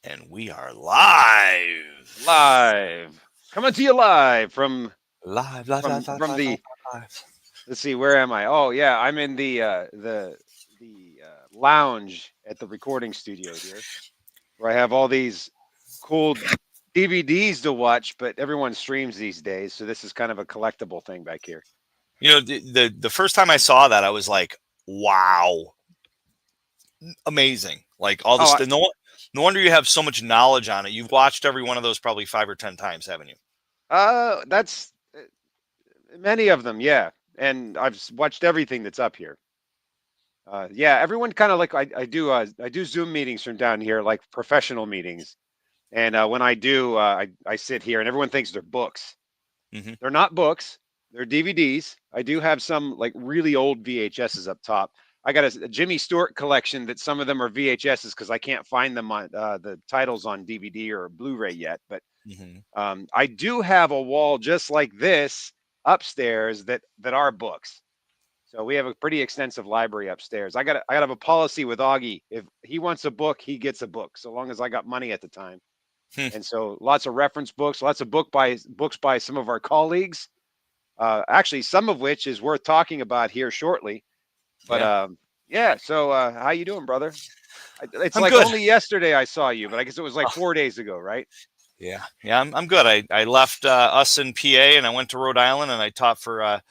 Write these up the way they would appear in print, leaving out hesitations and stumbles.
And we are live. Live, coming to you live from Live, live, from live, live, from live, live, the. live. Let's see, where am I? Oh yeah, I'm in the lounge at the recording studio here, where I have all these cool DVDs to watch, but everyone streams these days, so this is kind of a collectible thing back here. The first time I saw that, I was like, wow, amazing. Like all Oh, this, no wonder you have so much knowledge on it. You've watched every one of those probably 5 or 10 times, haven't you? that's many of them, yeah, and I've watched everything that's up here. Yeah, everyone kind of like I do Zoom meetings from down here, like professional meetings. And when I do, I sit here and everyone thinks they're books. Hmm. They're not books. They're DVDs. I do have some like really old VHSs up top. I got a Jimmy Stewart collection that some of them are VHSs because I can't find them on the titles on DVD or Blu-ray yet. But Hmm. I do have a wall just like this upstairs that are books. So we have a pretty extensive library upstairs. I got to have a policy with Augie. If he wants a book, he gets a book, so long as I got money at the time. And so lots of reference books, lots of books by some of our colleagues. Actually, some of which is worth talking about here shortly. But Yeah, yeah. So how you doing, brother? It's I'm like good. only yesterday I saw you, but I guess it was like 4 days ago, right? Yeah, I'm good. I left us in PA and I went to Rhode Island and I taught for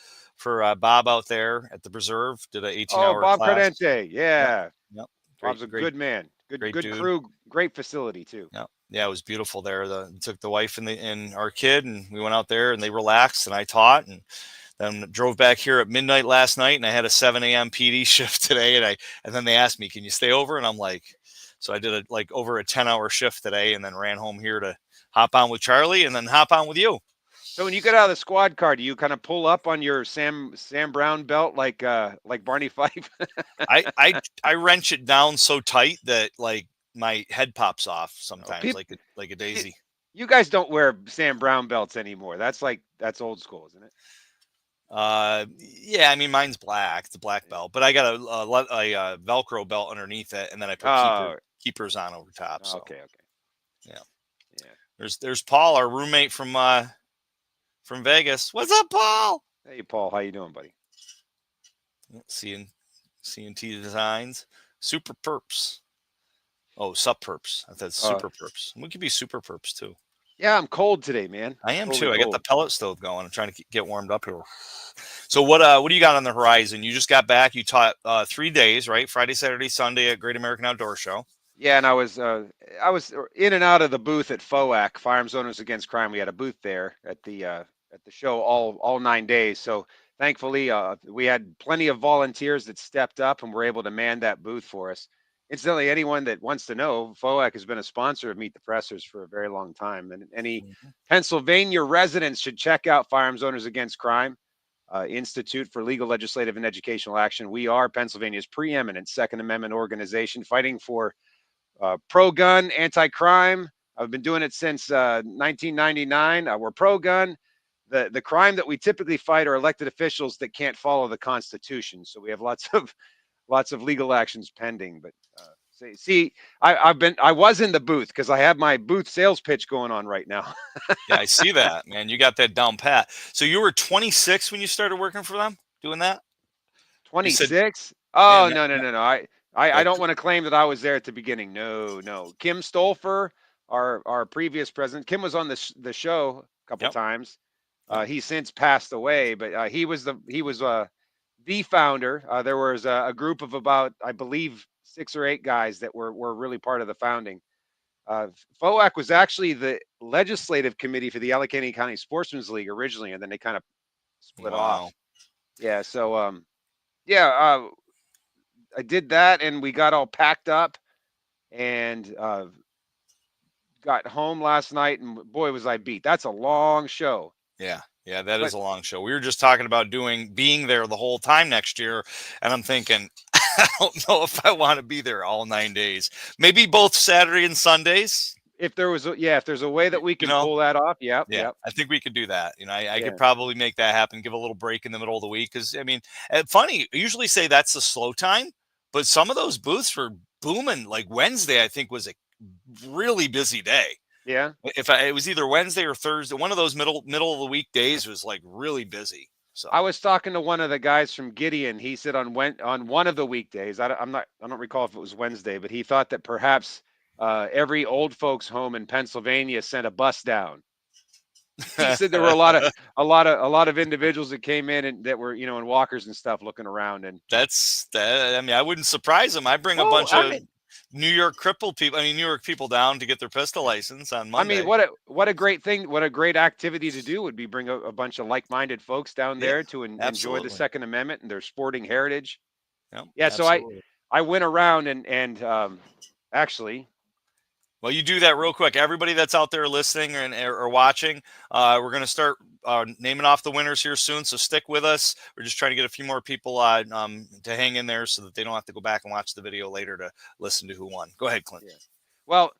Bob out there at the preserve. Did an 18 Oh, hour Bob class. Credente. Yep, Yeah, yep. Bob's Great, a great, good man. great Good dude. crew. Great facility too. Yeah, yeah, it was beautiful there. Took the wife and our kid, and we went out there and they relaxed, and I taught, and then drove back here at midnight last night, and I had a 7 a.m. PD shift today, and then they asked me, "Can you stay over?" And I'm like, so I did like over a 10-hour shift today, and then ran home here to hop on with Charlie, and then hop on with you. So when you get out of the squad car, do you kind of pull up on your Sam Brown belt like Barney Fife? I wrench it down so tight that like my head pops off Oh, sometimes, like a you, daisy. you guys don't wear Sam Brown belts anymore. That's old school, isn't it? Yeah, I mean mine's black, it's a black Yeah. belt, but I got a Velcro belt underneath it, and then I put Oh, keepers on over top. So okay, okay. yeah, Yeah. there's Paul, our roommate from Vegas. What's up, Paul? Hey, Paul, how you doing, buddy? Seeing CNT Designs, Super Perps. Oh, Sup Perps. I thought Uh, Super Perps. We could be Super Perps too. yeah, I'm cold today, man. I am Totally too. I got the cold. pellet stove going. I'm trying to get warmed up here. So what do you got on the horizon? You just got back. You taught 3 days, right? Friday, Saturday, Sunday at Great American Outdoor Show. Yeah, and I was in and out of the booth at FOAC, Firearms Owners Against Crime. We had a booth there at the show all 9 days. So thankfully, we had plenty of volunteers that stepped up and were able to man that booth for us. Incidentally, anyone that wants to know, FOAC has been a sponsor of Meet the Pressers for a very long time, and any Mhm. Pennsylvania residents should check out Firearms Owners Against Crime. Institute for Legal, Legislative, and Educational Action. We are Pennsylvania's preeminent Second Amendment organization fighting for pro-gun, anti-crime. I've been doing it since 1999. We're pro-gun. The crime that we typically fight are elected officials that can't follow the Constitution. So we have lots of legal actions pending. But see, I was in the booth because I have my booth sales pitch going on right now. Yeah, I see that, man. You got that down pat. So you were 26 when you started working for them, doing that. You said, 26? man, Oh, no. I that, don't want to claim that I was there at the beginning. No, no. Kim Stolfer, our previous president, Kim was on the show a couple yep, times. yep. He's since passed away, but he was the founder. There was a group of about, I believe, 6 or 8 guys that were really part of the founding. FOAC was actually the legislative committee for the Allegheny County Sportsman's League originally, and then they kind of split Wow. off. Yeah, so yeah, I did that, and we got all packed up and got home last night, and boy, was I beat. That's a long show, Yeah, yeah, that but is a long show. We were just talking about being there the whole time next year, and I'm thinking, I don't know if I want to be there all 9 days. Maybe both Saturday and Sundays. if there's a way that we You can know, pull that off, yep, yeah, yep, I think we could do that. I could yeah. probably make that happen. Give a little break in the middle of the week because I mean, funny. I usually say that's the slow time, but some of those booths were booming. Like Wednesday, I think was really busy day. Yeah. It was either Wednesday or Thursday, one of those middle of the week days was like really busy. So I was talking to one of the guys from Gideon. He said on one of the weekdays, I don't recall if it was Wednesday, but he thought that perhaps every old folks home in Pennsylvania sent a bus down. He said there were a lot of individuals that came in and that were, in walkers and stuff looking around. And that's that. I mean, I wouldn't surprise them. I bring a well, bunch of New York crippled people. I mean, New York people down to get their pistol license on I mean, Monday. what a great thing, what a great activity to do would be bring a bunch of like-minded folks down Yeah, there to enjoy the absolutely. Second Amendment and their sporting heritage. Yep, Yeah, so absolutely. I went around and actually, Well, you do that real quick. Everybody that's out there listening or watching, we're going to start naming off the winners here soon. So stick with us. We're just trying to get a few more people to hang in there so that they don't have to go back and watch the video later to listen to who won. Go ahead, Clint. yeah. Well,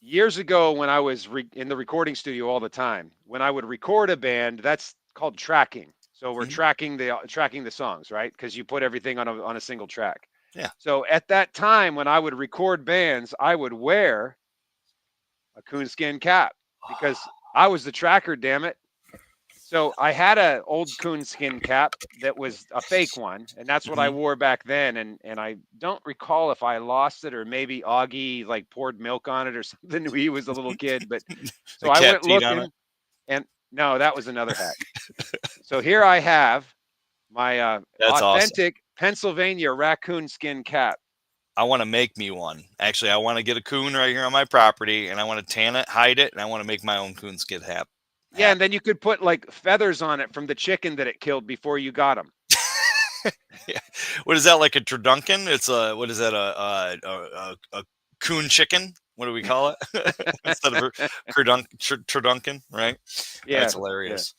years ago when I was in the recording studio all the time, when I would record a band, that's called tracking. So we're Mhm. tracking the songs, right? Because you put everything on a single track. Yeah. So at that time, when I would record bands, I would wear a coonskin cap because I was the tracker. Damn it! So I had a old coonskin cap that was a fake one, and that's what I Hmm. wore back then. And I don't recall if I lost it or maybe Augie like poured milk on it or something when he was a little kid. But so The I cat went teed on it. looking, and no, that was another hat. So here I have my That's awesome. authentic Pennsylvania raccoon skin cap. I want to make me one. Actually, I want to get a coon right here on my property, and I want to tan it, hide it, and I want to make my own coonskin hat. Yeah, and then you could put like feathers on it from the chicken that it killed before you got him. Yeah. What is that, like a turduncan? It's a what is that, a coon chicken? What do we call it instead of a turduncan? Right? Yeah, That's yeah. hilarious.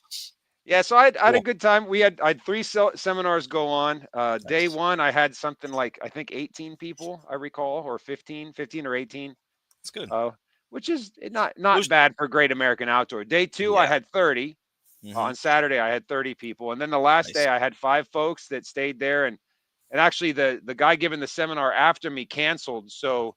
Yeah, so I had a Cool. good time. I had three seminars go on. Day Nice. one, I had something like I think 18 people, I recall, or 15 or 18, It's good. uh, which is not Those, bad for Great American Outdoor. Day two, I yeah. had 30. Hmm. On Saturday, I had 30 people, and then the last day, Nice. I had 5 folks that stayed there, and actually the guy giving the seminar after me canceled, so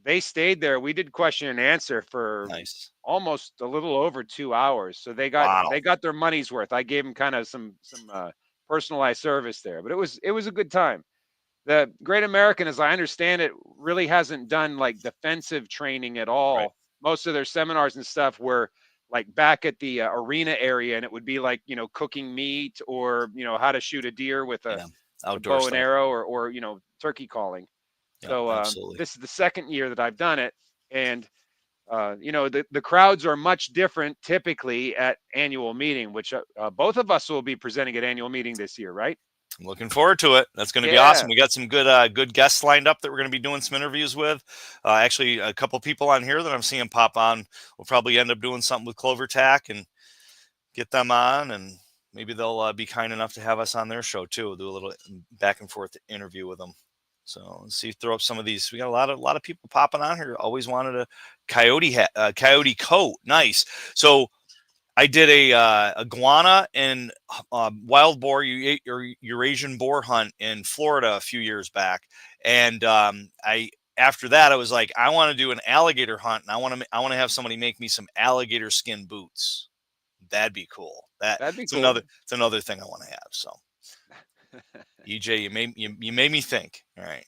they stayed there. We did question and answer for Nice. almost a little over 2 hours. So Wow. they got their money's worth. I gave them kind of some personalized service there, but it was a good time. The Great American, as I understand it, really hasn't done like defensive training at Right. all. Most of their seminars and stuff were like back at the arena area, and it would be like cooking meat or how to shoot a deer with Yeah. a Outdoor bow and stuff. arrow or turkey calling. Yeah. So Absolutely. this is the second year that I've done it, and the crowds are much different typically at annual meeting, which both of us will be presenting at annual meeting this year, right? I'm looking forward to it. That's going to be awesome. Yeah, We got some good guests lined up that we're going to be doing some interviews with. Actually, a couple people on here that I'm seeing pop on. We'll probably end up doing something with Clover Tack and get them on, and maybe they'll be kind enough to have us on their show too. We'll do a little back and forth interview with them. So let's see, throw up some of these. We got a lot of people popping on here. Always wanted a coyote hat, coyote coat. Nice. So I did a iguana and wild boar, Eurasian boar hunt in Florida a few years back, and I after that I was like, I want to do an alligator hunt, and I want to have somebody make me some alligator skin boots. That'd be cool. that'd be cool. It's another thing I want to have. So EJ, you made me think. All right.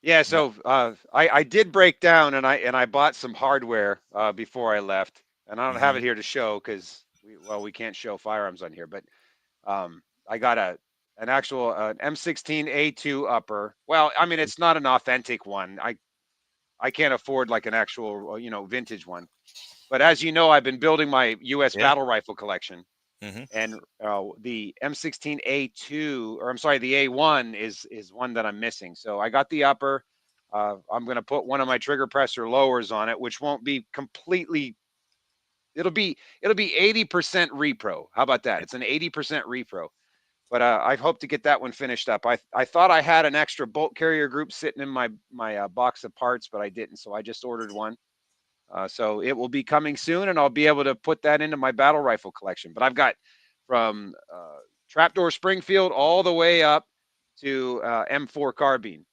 Yeah, No. so I did break down and I bought some hardware before I left, and I don't have Hmm. it here to show because we can't show firearms on here, but I got an actual M16A2 upper. Well, I mean it's not an authentic one. I can't afford like an actual vintage one. But as you know, I've been building my U.S. Yeah. battle rifle collection, Hmm. and the M16A2, or I'm sorry, the A1 is one that I'm missing. So I got the upper. I'm going to put one of my trigger presser lowers on it, which won't be completely. It'll be 80% repro. How about that? Yeah. It's an 80% repro. But I hope to get that one finished up. I thought I had an extra bolt carrier group sitting in my box of parts, but I didn't. So I just ordered one. So it will be coming soon, and I'll be able to put that into my battle rifle collection. But I've got from Trapdoor Springfield all the way up to M4 carbine.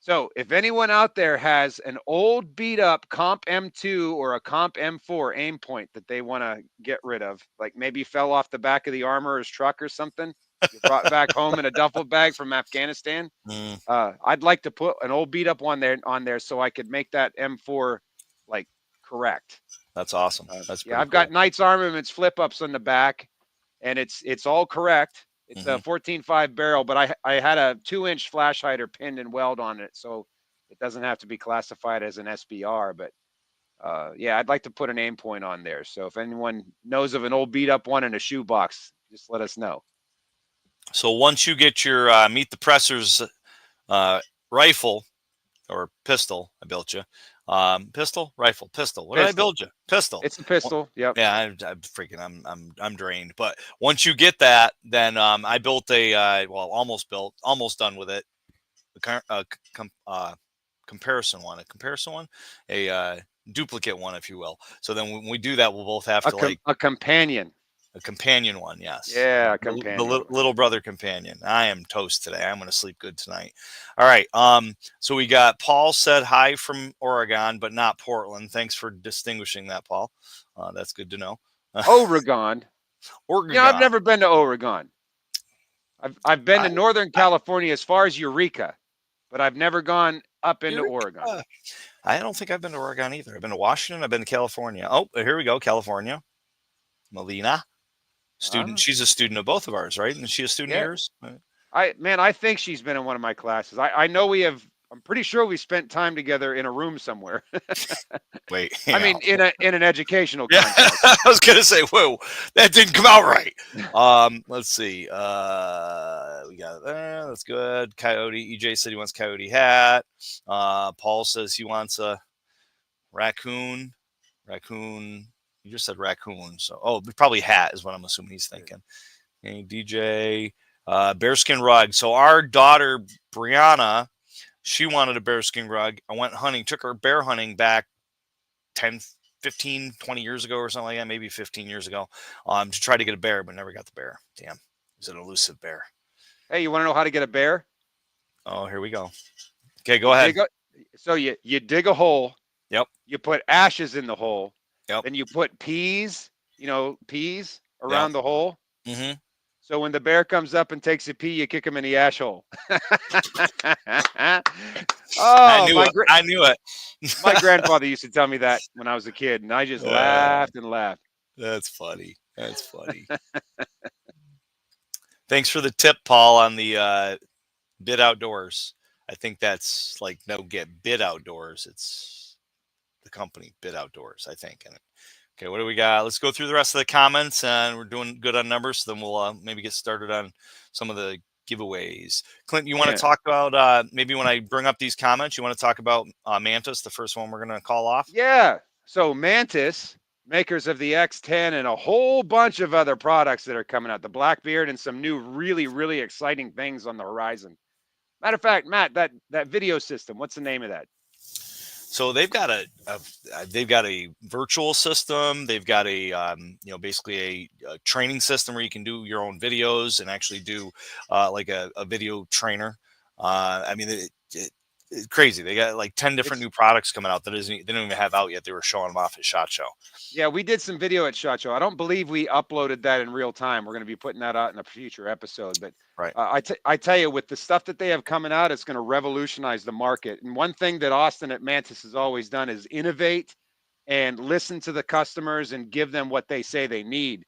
So if anyone out there has an old beat up Comp M2 or a Comp M4 aim point that they want to get rid of, like maybe fell off the back of the armorer's truck or something, you brought back home in a duffel bag from Afghanistan, Mm, I'd like to put an old beat up one on there so I could make that M4 like correct. that's awesome. That's Yeah, pretty I've got cool. Knights Armaments flip ups on the back, and it's all correct. It's a Hmm. 14.5 barrel, but I had a 2-inch flash hider pinned and weld on it, so it doesn't have to be classified as an SBR. But yeah, I'd like to put an aim point on there. So if anyone knows of an old beat up one in a shoebox, just let us know. So once you get your meet the pressers rifle or pistol, I built you. Pistol, rifle, pistol. What did I Pistol. build you? Pistol. It's a pistol. Yep. Yeah, I'm freaking. I'm drained. But once you get that, then I built a well, almost built, almost done with it. A comparison one, a duplicate one, if you will. So then when we do that, we'll both have to like A companion. a companion one. Yes, Yeah, a the companion one. little brother companion. I am toast today. I'm going to sleep good tonight. All right. So we got Paul said hi from Oregon, but not Portland. Thanks for distinguishing that, Paul. That's good to know. Oregon. You know, I've Oregon. never been to Oregon. I've been I, to Northern I, California as far as Eureka, but I've never gone up into Oregon. Eureka. I don't think I've been to Oregon either. I've been to Washington. I've been to California. Oh, here we go. California. Melina, student. She's a student of both of ours, right? And is she a student of Yeah. yours? I think she's been in one of my classes. I know we have. I'm pretty sure we spent time together in a room somewhere. Wait. I mean, in an educational Yeah, context. I was gonna say, whoa, that didn't come out right. Let's see. We got that's good. Coyote. EJ said he wants coyote hat. Paul says he wants a raccoon. Raccoon. You just said raccoon. So probably hat is what I'm assuming he's thinking. Hey, DJ. Bearskin rug. So our daughter Brianna, she wanted a bearskin rug. I went hunting, took her bear hunting back 10, 15, 20 years ago or something like that, maybe 15 years ago, to try to get a bear, but never got the bear. Damn, it was an elusive bear. Hey, you want to know how to get a bear? Oh, here we go. Okay, go ahead. So you dig a hole. Yep. You put ashes in the hole. Yep. Then you put peas, peas around the hole. Mm-hmm. So when the bear comes up and takes a pee, you kick him in the ash hole. I knew it. My grandfather used to tell me that when I was a kid, and I just laughed and laughed. That's funny. That's funny. Thanks for the tip, Paul, on the Bid Outdoors. I think that's like get Bid Outdoors. It's the company Bid Outdoors, I think. And okay, what do we got? Let's go through the rest of the comments, and we're doing good on numbers. So then we'll maybe get started on some of the giveaways. Clint, you want to talk about maybe when I bring up these comments, you want to talk about Mantis, the first one we're going to call off? Yeah. So Mantis, makers of the X10 and a whole bunch of other products that are coming out, the Blackbeard and some new really, really exciting things on the horizon. Matter of fact, Matt, that video system, what's the name of that? So they've got a virtual system. They've got a basically a training system where you can do your own videos and actually do like a video trainer. I mean, it's crazy. They got like 10 different new products coming out that they don't even have out yet. They were showing them off at SHOT Show. Yeah, we did some video at SHOT Show. I don't believe we uploaded that in real time. We're going to be putting that out in a future episode. But right. I tell you, with the stuff that they have coming out, it's going to revolutionize the market. And one thing that Austin at Mantis has always done is innovate and listen to the customers and give them what they say they need.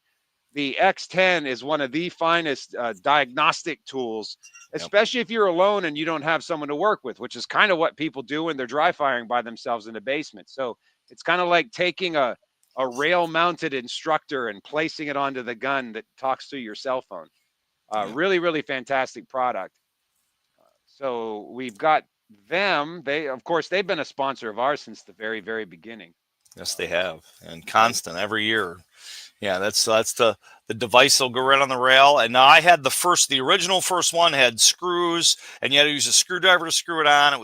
The X10 is one of the finest diagnostic tools, especially if you're alone and you don't have someone to work with, which is kind of what people do when they're dry firing by themselves in the basement. So it's kind of like taking a rail mounted instructor and placing it onto the gun that talks through your cell phone. Really, really fantastic product. So we've got them. Of course, they've been a sponsor of ours since the very, very beginning. Yes, they have. And constant every year. Yeah, that's the device will go right on the rail. And now I had the original first one had screws, and you had to use a screwdriver to screw it on.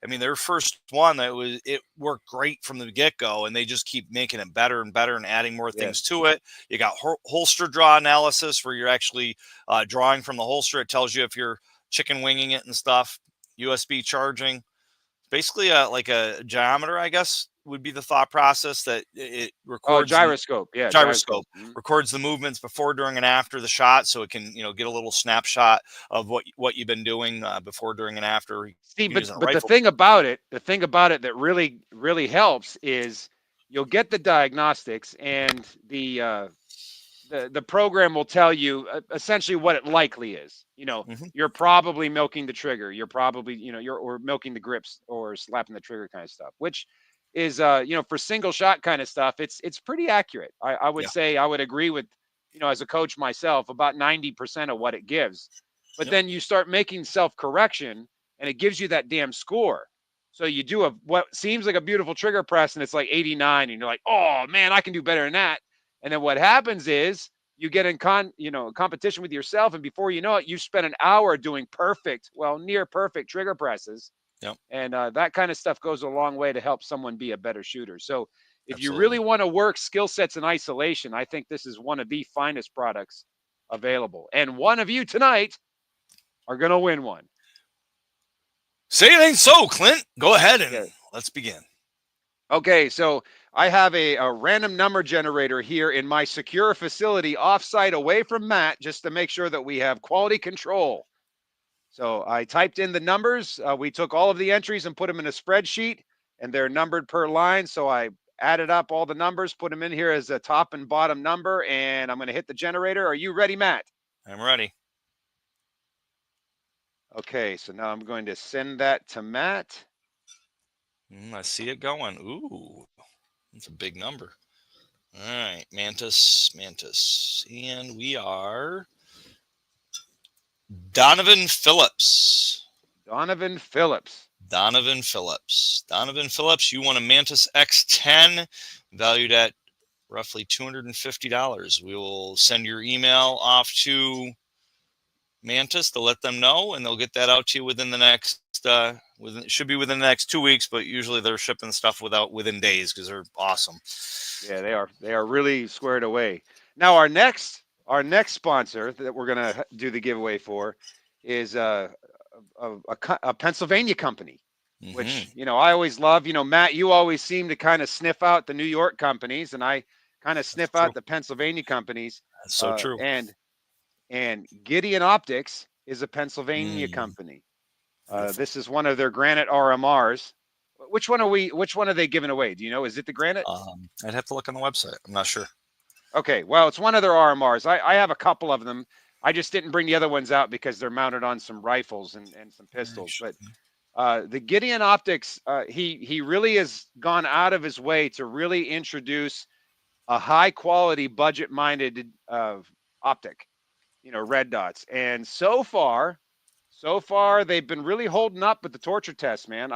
Their first one it worked great from the get-go, and they just keep making it better and better and adding more things to it. You got holster draw analysis where you're actually drawing from the holster. It tells you if you're chicken winging it and stuff. USB charging. basically like a geometer, I guess, would be the thought process, that it Oh, records gyroscope. Yeah, gyroscope, gyroscope. Mhm. records the movements before, during, and after the shot, so it can get a little snapshot of what you've been doing before, during, and after See, using a but the rifle. thing about it, that really helps is you'll get the diagnostics, and the program will tell you essentially what it likely is. Hmm. You're probably milking the trigger. You're probably, you're or milking the grips or slapping the trigger kind of stuff, which is for single shot kind of stuff, it's pretty accurate. I would Yeah. say I would agree with, as a coach myself, about 90% of what it gives. But Yep. then you start making self-correction and it gives you that damn score. So you do what seems like a beautiful trigger press and it's like 89 and you're like, "Oh man, I can do better than that." And then what happens is you get in competition with yourself, and before you know it, you spend an hour doing perfect, well, near perfect trigger presses, Yep. and that kind of stuff goes a long way to help someone be a better shooter. So if you really Absolutely. want to work skill sets in isolation, I think this is one of the finest products available. And one of you tonight are going to win one. Say it ain't so, Clint. Go ahead and Yeah. let's begin. Okay, so I have a random number generator here in my secure facility offsite away from Matt, just to make sure that we have quality control. So I typed in the numbers. We took all of the entries and put them in a spreadsheet, and they're numbered per line. So I added up all the numbers, put them in here as a top and bottom number, and I'm going to hit the generator. Are you ready, Matt? I'm ready. Okay, so now I'm going to send that to Matt. I see it going. Ooh, that's a big number. All right, Mantis, and we are Donovan Phillips. Donovan Phillips. Donovan Phillips, you want a Mantis X10 valued at roughly $250. We will send your email off to Mantis to let them know, and they'll get that out to you within the next should be within the next 2 weeks, but usually they're shipping stuff within days because they're awesome. Yeah, they are. They are really squared away. Now our next sponsor that we're gonna do the giveaway for is a Pennsylvania company, which Mm-hmm. I always love. Matt, you always seem to kind of sniff out the New York companies, and I kind of That's sniff true. out the Pennsylvania companies. That's so true. And Gideon Optics is a Pennsylvania Mm, company. beautiful. This is one of their Granite RMRs. Which one are we? Which one are they giving away? Do you know? Is it the Granite? I'd have to look on the website. I'm not sure. Okay, well, it's one of their RMRs. I have a couple of them. I just didn't bring the other ones out because they're mounted on some rifles and some pistols. But the Gideon Optics, he really has gone out of his way to really introduce a high quality, budget minded optic. Red dots. And so far they've been really holding up with the torture test, man.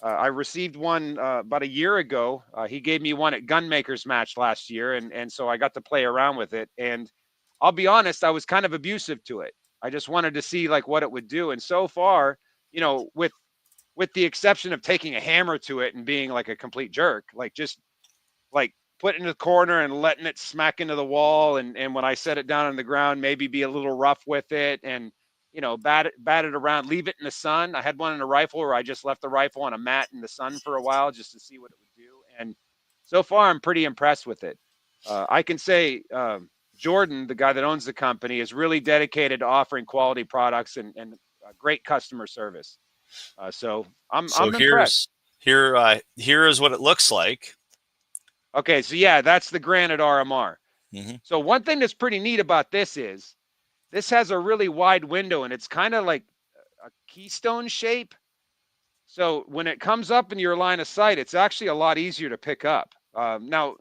I received one about a year ago. He gave me one at Gunmakers match last year, and so I got to play around with it. And I'll be honest, I was kind of abusive to it. I just wanted to see like what it would do. And so far, with the exception of taking a hammer to it and being like a complete jerk, like just like putting it in the corner and letting it smack into the wall, and when I set it down on the ground, maybe be a little rough with it, and bat it around, leave it in the sun. I had one in a rifle where I just left the rifle on a mat in the sun for a while just to see what it would do, and so far I'm pretty impressed with it. I can say Jordan, the guy that owns the company, is really dedicated to offering quality products and great customer service. So So I'm impressed. here is what it looks like. Okay, so yeah, that's the Granite RMR. Mm-hmm. So one thing that's pretty neat about this is this has a really wide window and it's kind of like a keystone shape. So when it comes up in your line of sight, it's actually a lot easier to pick up. Now,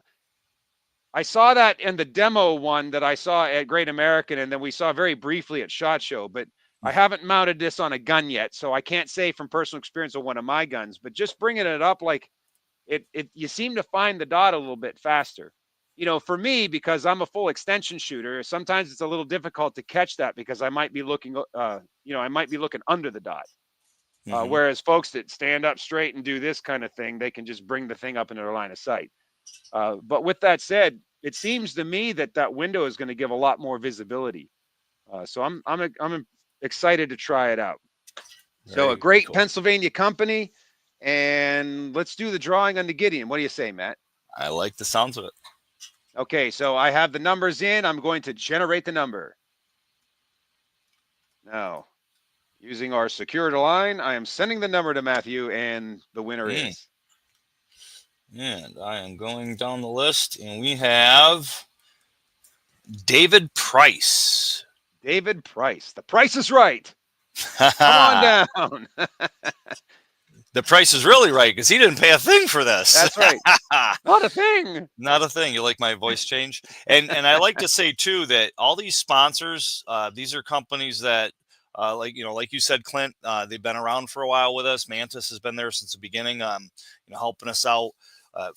I saw that in the demo one that I saw at Great American, and then we saw very briefly at SHOT Show, but I haven't mounted this on a gun yet, so I can't say from personal experience of one of my guns, but just bringing it up, like it you seem to find the dot a little bit faster. For me, because I'm a full extension shooter, sometimes it's a little difficult to catch that because I might be looking under the dot. Mm-hmm. Whereas folks that stand up straight and do this kind of thing, they can just bring the thing up into their line of sight. But with that said, it seems to me that window is going to give a lot more visibility. So I'm excited to try it out. So a Very great cool. Pennsylvania company. And let's do the drawing on the Gideon. What do you say, Matt? I like the sounds of it. Okay, so I have the numbers in. I'm going to generate the number. Now, using our secured line, I am sending the number to Matthew, and the winner Mm. is. And I am going down the list, and we have David Price. David Price. The price is right. Come on down. The price is really right because he didn't pay a thing for this. That's right. Not a thing. Not a thing. You like my voice change? And I like to say too that all these sponsors, these are companies that, like you said, Clint, they've been around for a while with us. Mantis has been there since the beginning, helping us out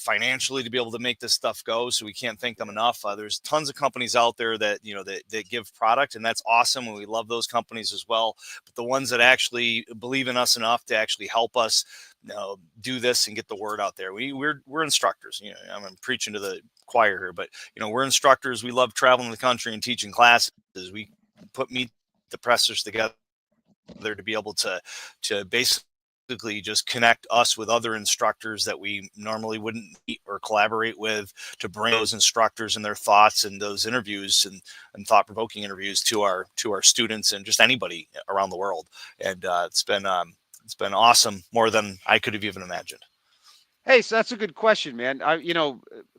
financially to be able to make this stuff go. So we can't thank them enough. There's tons of companies out there that that give product, and that's awesome, and we love those companies as well. But the ones that actually believe in us enough to actually help us do this and get the word out there. We're instructors. I'm preaching to the choir here, but we're instructors. We love traveling the country and teaching classes. We meet the pressers together to be able to basically just connect us with other instructors that we normally wouldn't meet or collaborate with, to bring those instructors and their thoughts and those interviews and thought-provoking interviews to our students and just anybody around the world. And it's been awesome, more than I could have even imagined. Hey, so that's a good question, man.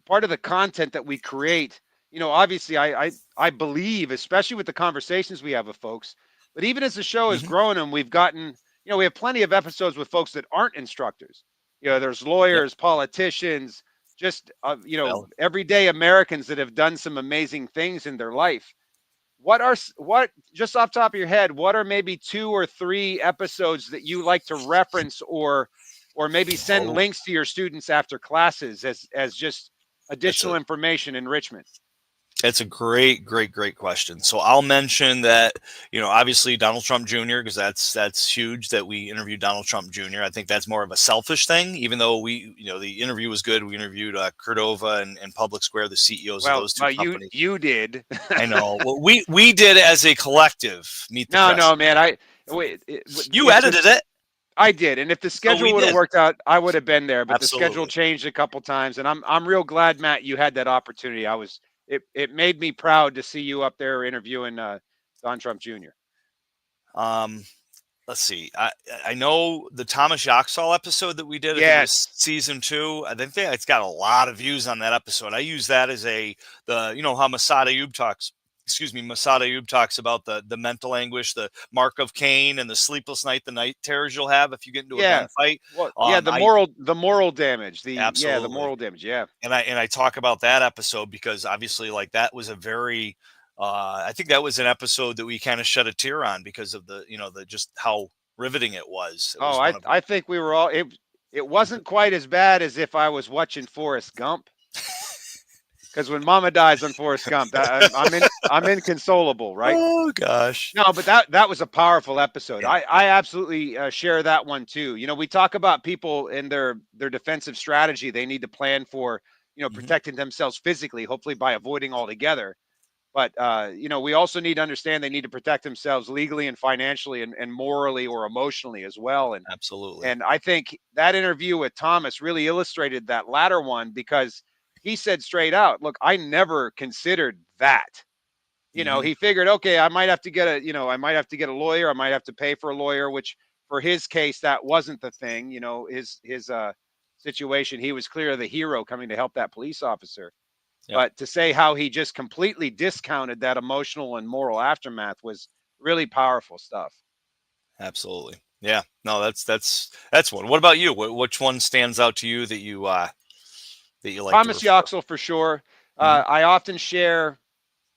Part of the content that we create, obviously I believe, especially with the conversations we have with folks, but even as the show has grown and we've gotten, we have plenty of episodes with folks that aren't instructors. There's lawyers, politicians, just, everyday Americans that have done some amazing things in their life. What just off the top of your head, what are maybe 2 or 3 episodes that you like to reference or maybe send links to your students after classes as just additional information enrichment? It's a great question. So I'll mention that, obviously Donald Trump Jr., because that's huge that we interviewed Donald Trump Jr. I think that's more of a selfish thing, even though the interview was good. We interviewed Cordova and Public Square, the CEOs of those two companies. You did. I know. Well, we did as a collective. Meet the press. No, man. You edited it. I did, and if the schedule would have worked out, I would have been there. But Absolutely. The schedule changed a couple times, and I'm real glad, Matt, you had that opportunity. It made me proud to see you up there interviewing Don Trump Jr. Let's see. I know the Thomas Yaxall episode that we did. I think it was season 2. I think it's got a lot of views on that episode. I use that as how Masada Ayub talks. Masada Ayub talks about the mental anguish, the mark of Cain, and the sleepless night, the night terrors you'll have if you get into a gunfight. Well, the moral damage. Absolutely. The moral damage. Yeah. And I talk about that episode because obviously, like, that was a very, I think that was an episode that we kind of shed a tear on because of the just how riveting it was. I think we were all. It wasn't quite as bad as if I was watching Forrest Gump. Because when Mama dies on Forrest Gump, I'm inconsolable, right? Oh gosh. No, but that was a powerful episode. I absolutely share that one too. We talk about people in their defensive strategy. They need to plan for protecting themselves physically, hopefully by avoiding altogether. But we also need to understand they need to protect themselves legally and financially and morally or emotionally as well. And absolutely. And I think that interview with Thomas really illustrated that latter one because he said straight out, look, I never considered that. He figured, okay, I might have to get a lawyer. I might have to pay for a lawyer, which for his case, that wasn't the thing. His situation, he was clearly the hero coming to help that police officer. Yep. But to say how he just completely discounted that emotional and moral aftermath was really powerful stuff. Absolutely. Yeah. No, that's one. What about you? Which one stands out to you that you like? Thomas Yaxall for sure. I often share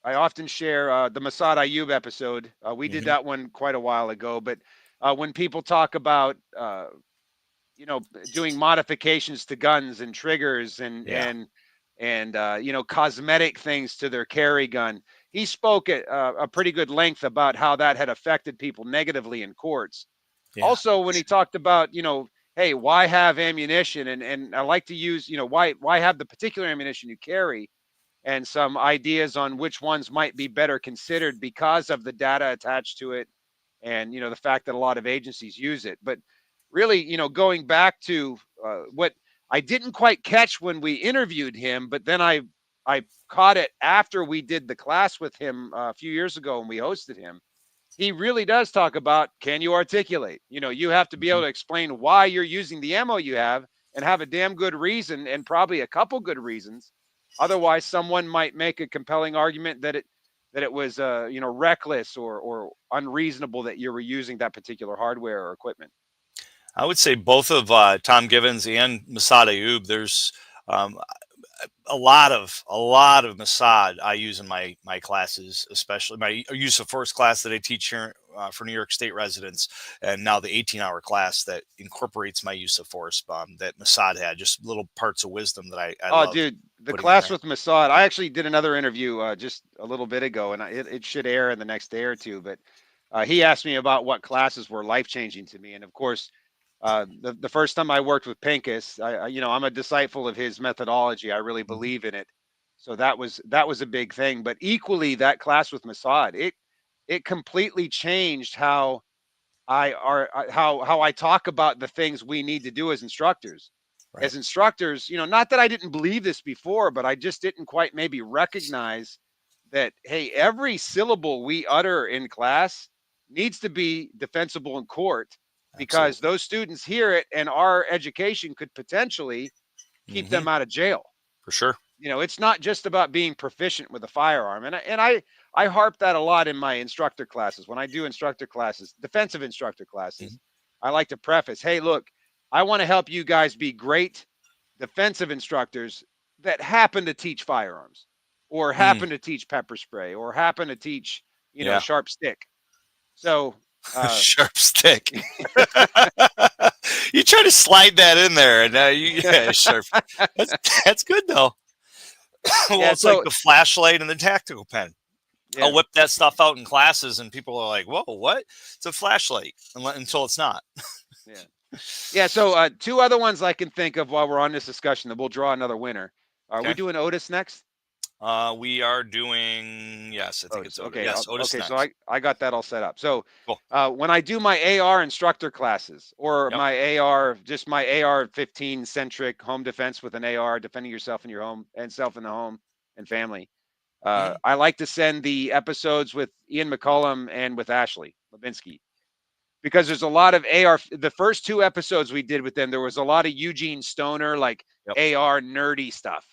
the Masada Ayub episode. We did that one quite a while ago, but when people talk about doing modifications to guns and triggers and cosmetic things to their carry gun, he spoke at a pretty good length about how that had affected people negatively in courts. Yeah. Also, when he talked about hey, why have ammunition? And I like to use, why have the particular ammunition you carry, and some ideas on which ones might be better considered because of the data attached to it and the fact that a lot of agencies use it. But really, going back to what I didn't quite catch when we interviewed him, but then I caught it after we did the class with him a few years ago and we hosted him. He really does talk about, can you articulate? You have to be able Mhm. to explain why you're using the ammo you have a damn good reason, and probably a couple good reasons. Otherwise, someone might make a compelling argument that it was reckless or unreasonable that you were using that particular hardware or equipment. I would say both of Tom Givens and Masad Ayub. There's um, a lot of Masad I use in my classes, especially my use of force class that I teach here for New York State residents, and now the 18-hour class that incorporates my use of force that Masad had. Just little parts of wisdom that I Oh, love dude, the putting in class there. with Masad. I actually did another interview just a little bit ago, and it should air in the next day or two. But he asked me about what classes were life changing to me, and of course, the first time I worked with Pincus, I'm a disciple of his methodology. I really Mhm. believe in it, so that was a big thing. But equally, that class with Masad, it completely changed how I talk about the things we need to do as instructors. Right. As instructors, not that I didn't believe this before, but I just didn't quite maybe recognize that, hey, every syllable we utter in class needs to be defensible in court, because Absolutely. those students hear it and our education could potentially keep Hmm. them out of jail. For sure. It's not just about being proficient with a firearm. And I harp that a lot in my instructor classes. When I do instructor classes, defensive instructor Hmm. classes, I like to preface, hey, look, I want to help you guys be great defensive instructors that happen to teach firearms or Mm. happen to teach pepper spray or happen to teach, Yeah. sharp stick. So, Sharp stick. You try to slide that in there, and yeah, sharp. That's that's good though. Well, yeah, it's like so the flashlight and the tactical pen. I'll yeah, whip that stuff out in classes, and people are like, "Whoa, what? It's a flashlight," until it's not. yeah. Yeah, so two other ones I can think of while we're on this discussion that we'll draw another winner. Are we Okay. doing Otis next? We are doing. Yes, I think Otis. it's Otis. Okay. Yes, Otis Okay. So next. I got that all set up. So Cool. when I do my AR instructor classes or Yep. my AR, just my AR 15 centric home defense with an AR, defending yourself in your home and self in the home and family. Hmm. I like to send the episodes with Ian McCollum and with Ashley Levinsky, because there's a lot of AR. The first two episodes we did with them, there was a lot of Eugene Stoner, like Yep. AR nerdy stuff.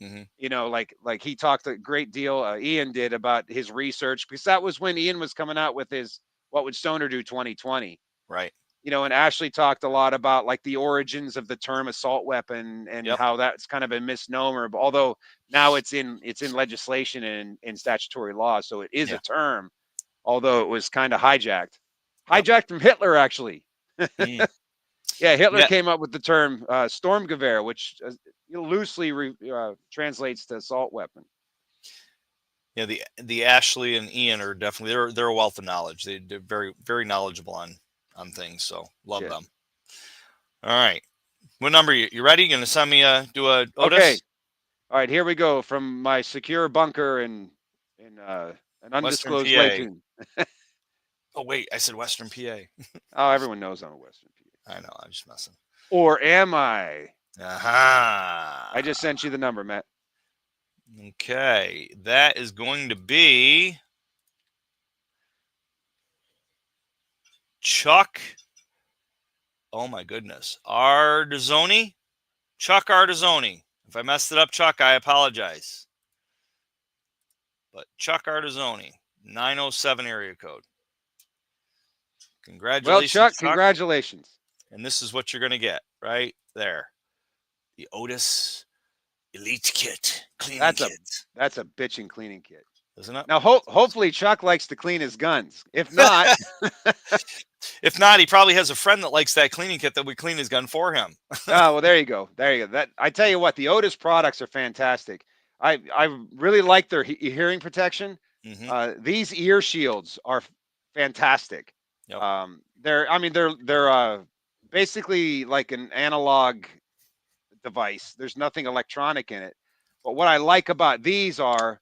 Hmm. Like he talked a great deal. Ian did about his research, because that was when Ian was coming out with his "What Would Stoner Do" 2020. Right. And Ashley talked a lot about like the origins of the term assault weapon and Yep. how that's kind of a misnomer. But although now it's in legislation and in statutory law, so it is Yeah. a term. Although it was kind of Yep. hijacked from Hitler, actually. Mm. Yeah, Hitler Yeah. came up with the term Sturmgewehr, which loosely translates to assault weapon. Yeah. The Ashley and Ian are definitely they're a wealth of knowledge. They're very very knowledgeable on things. So love Yeah. them. All right. What number you ready? You gonna send me do a Okay. Otis? All right. Here we go from my secure bunker in an Western undisclosed lake. PA. Oh wait, I said Western PA. Oh, everyone knows I'm a Western PA. I know, I'm just messing. Or am I? I just Aha. sent you the number, Matt. Okay, that is going to be Chuck. Oh my goodness, Ardizzoni. Chuck Ardizzoni. If I messed it up, Chuck, I apologize. But Chuck Ardizzoni, 907 area code. Well, Congratulations, Chuck, Chuck. congratulations. And this is what you're going to get right there. The Otis Elite Kit, cleaning That's a kit. that's a bitchin' cleaning kit. Isn't it? Now, hopefully, Chuck likes to clean his guns. If not, If not, he probably has a friend that likes that cleaning kit that would clean his gun for him. oh, well, there you go. There you go. That I tell you what, the Otis products are fantastic. I really like their hearing protection. Hmm. These ear shields are fantastic. Yep. They're basically like an analog device. There's nothing electronic in it. But what I like about these are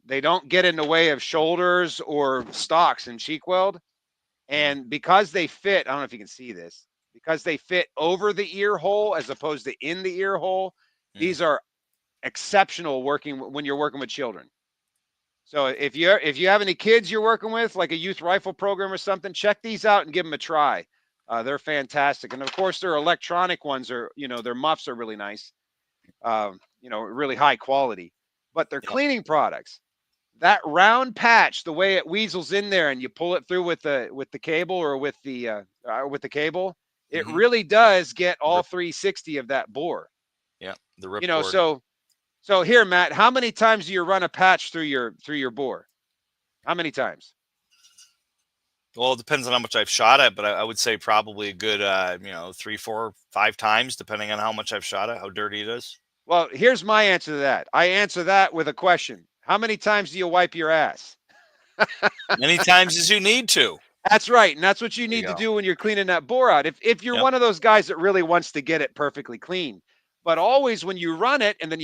they don't get in the way of shoulders or stocks in cheek weld. And because they fit, I don't know if you can see this, because they fit over the ear hole as opposed to in the ear hole, these are exceptional working when you're working with children. So if you have any kids you're working with, like a youth rifle program or something, check these out and give them a try. They're fantastic, and of course, their electronic ones are, their muffs are really nice, really high quality. But they're Yep. cleaning products. That round patch, the way it weasels in there, and you pull it through with the cable or with the cable, it really does get all 360 of that bore. Yeah, the You know, ripcord. so here, Matt, how many times do you run a patch through your bore? How many times? Well, it depends on how much I've shot it, but I would say probably a good, 3, 4, 5 times, depending on how much I've shot it, how dirty it is. Well, here's my answer to that. I answer that with a question. How many times do you wipe your ass? Many times as you need to. That's right, and that's what you There you need to go. do when you're cleaning that bore out. If you're Yep. one of those guys that really wants to get it perfectly clean, but always when you run it and then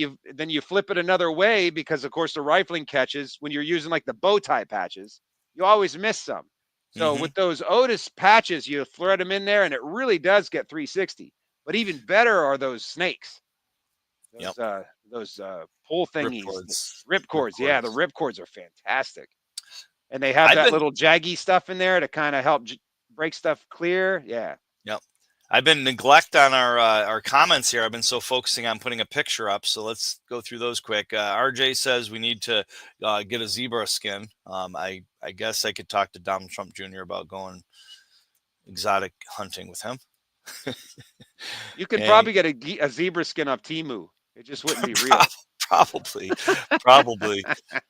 you flip it another way because of course the rifling catches when you're using like the bow tie patches, you always miss some. So with those Otis patches, you thread them in there and it really does get 360. But even better are those snakes. Yep. Those pull thingies, Ripcords. rip cords. Yeah, the rip cords are fantastic. And they have I've that been little jaggy stuff in there to kind of help break stuff clear. Yeah. Yep. I've been neglect on our comments here. I've been so focusing on putting a picture up. So let's go through those quick. RJ says we need to get a zebra skin. I guess I could talk to Donald Trump Jr. about going exotic hunting with him. You could And probably get a zebra skin off Temu. It just wouldn't be real. probably.